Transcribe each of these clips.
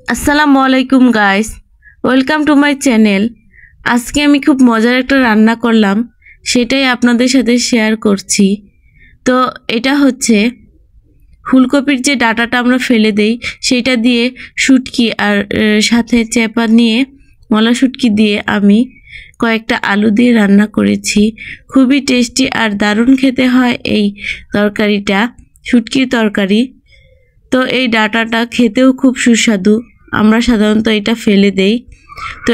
আসসালামু আলাইকুম guys, welcome to my channel. আজকে আমি খুব মজার একটা রান্না করলাম, সেটাই আপনাদের সাথে শেয়ার করছি। তো এটা হচ্ছে ফুলকপির যে ডাঁটাটা আমরা ফেলে দেই সেইটা দিয়ে শুটকি আর সাথে চেপা নিয়ে মলা শুটকি দিয়ে আমি কয়েকটা আলু দিয়ে রান্না করেছি। খুবই টেস্টি আর দারুণ খেতে হয় এই তরকারিটা, শুটকির তরকারি। তো এই ডাঁটাটা খেতেও খুব সুস্বাদু। আমরা সাধারণত এটা ফেলে দেই, তো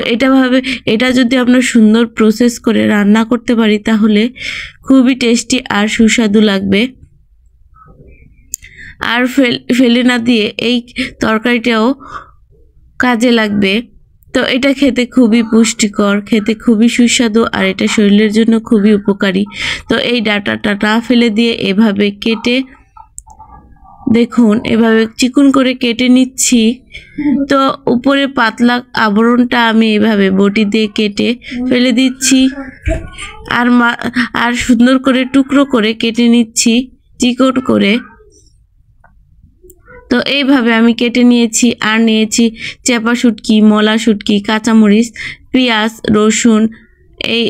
এটা যদি আমরা সুন্দর প্রসেস করে রান্না করতে পারি তাহলে খুবই টেস্টি আর সুস্বাদু লাগবে। আর ফেলে না দিয়ে এই তরকারিটাও কাজে লাগবে। তো এটা খেতে খুবই পুষ্টিকর, খেতে খুবই সুস্বাদু আর এটা শরীরের জন্য খুবই উপকারী। তো এই ডাঁটাটা না ফেলে দিয়ে এভাবে কেটে দেখুন, এভাবে চিকন করে কেটে নিচ্ছি। তো উপরে পাতলা আবরণটা আমি এভাবে বটি দিয়ে কেটে ফেলে দিচ্ছি আর সুন্দর করে টুকরো করে কেটে নিচ্ছি চিকন করে। তো এইভাবে আমি কেটে নিয়েছি আর নিয়েছি চেপা শুটকি, মলা শুটকি, কাঁচামরিচ, পেঁয়াজ, রসুন।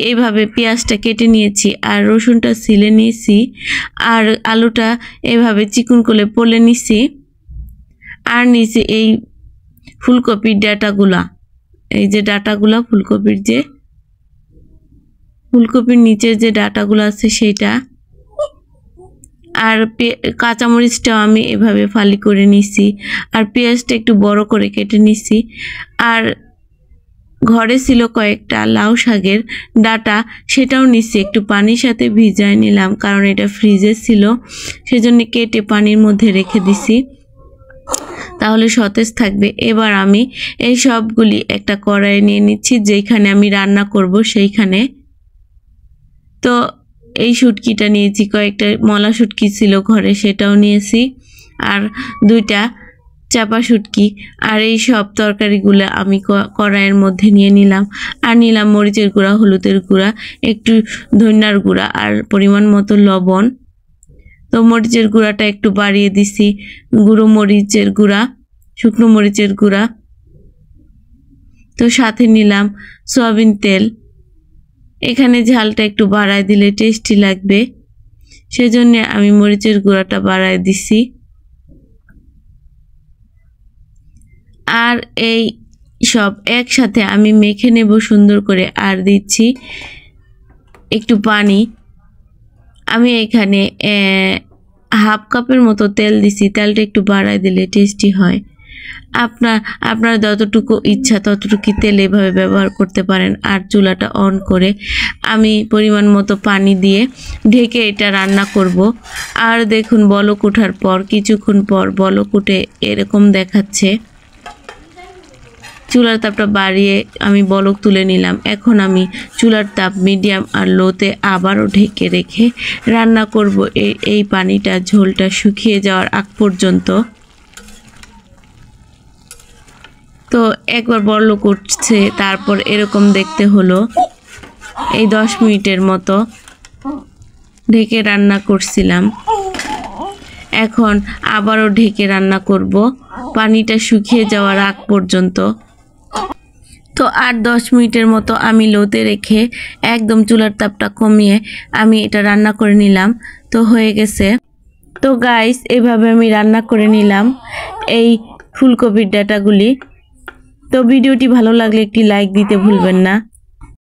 এইভাবে পেঁয়াজটা কেটে নিয়েছি আর রসুনটা ছিলে নিয়েছি আর আলুটা এভাবে চিকন করে পলে নিছি আর নিয়েছি এই ফুলকপির ডাঁটাগুলা। এই যে ডাঁটাগুলা ফুলকপির নিচের যে ডাঁটাগুলো আছে সেইটা। আর কাঁচামরিচটাও আমি এভাবে ফালি করে নিছি আর পেঁয়াজটা একটু বড় করে কেটে নিছি। আর ঘরে ছিল কয়েকটা লাউ শাকের ডাঁটা, সেটাও নিছি, একটু পানির সাথে ভিজায় নিলাম কারণ এটা ফ্রিজে ছিল, সেজন্য কেটে পানির মধ্যে রেখে দিছি, তাহলে সতেজ থাকবে। এবার আমি এই সবগুলি একটা কড়াইয়ে নিয়ে নিচ্ছি, যেখানে আমি রান্না করব সেইখানে। তো এই শুটকিটা নিয়েছি, কয়েকটা মলা শুটকি ছিল ঘরে সেটাও নিয়েছি আর দুইটা চাপা শুটকি। আর এই সব তরকারিগুলো আমি কড়াইয়ের মধ্যে নিয়ে নিলাম আর নিলাম মরিচের গুঁড়া, হলুদের গুঁড়া, একটু ধনিয়ার গুঁড়া আর পরিমাণ মতো লবণ। তো মরিচের গুঁড়াটা একটু বাড়িয়ে দিছি, গুঁড়ো মরিচের গুঁড়া, শুকনো মরিচের গুঁড়া। তো সাথে নিলাম সয়াবিন তেল। এখানে ঝালটা একটু বাড়ায় দিলে টেস্টি লাগবে, সেজন্য আমি মরিচের গুঁড়াটা বাড়ায় দিছি। আর এই সব একসাথে আমি মেখে নেব সুন্দর করে। আর দিচ্ছি একটু পানি। আমি এখানে হাফ কাপের মতো তেল দিছি, তেলটা একটু বাড়ায় দিলে টেস্টি হয়। আপনার যতটুকু ইচ্ছা ততটুকু তেল এভাবে ব্যবহার করতে পারেন। আর চুলাটা অন করে আমি পরিমাণ মতো পানি দিয়ে ঢেকে এটা রান্না করব। আর দেখুন, বলক ওঠার পর কিছুক্ষণ পর বলক উঠে এরকম দেখাচ্ছে। চুলার তাপটা বাড়িয়ে আমি বলক তুলে নিলাম। এখন আমি চুলার তাপ মিডিয়াম আর লোতে আবারও ঢেকে রেখে রান্না করব এই পানিটা, ঝোলটা শুকিয়ে যাওয়ার আগ পর্যন্ত। তো একবার বলক উঠছে, তারপর এরকম দেখতে হলো। এই 10 মিনিটের মতো ঢেকে রান্না করছিলাম, এখন আবারও ঢেকে রান্না করব পানিটা শুকিয়ে যাওয়ার আগ পর্যন্ত। তো 8-10 মিনিটের মতো আমি লোতে রেখে একদম চুলার তাপটা কমিয়ে আমি এটা রান্না করে নিলাম। তো হয়ে গেছে। তো গাইস, এভাবে আমি রান্না করে নিলাম এই ফুলকপির ডাঁটাগুলি। তো ভিডিওটি ভালো লাগলে একটি লাইক দিতে ভুলবেন না।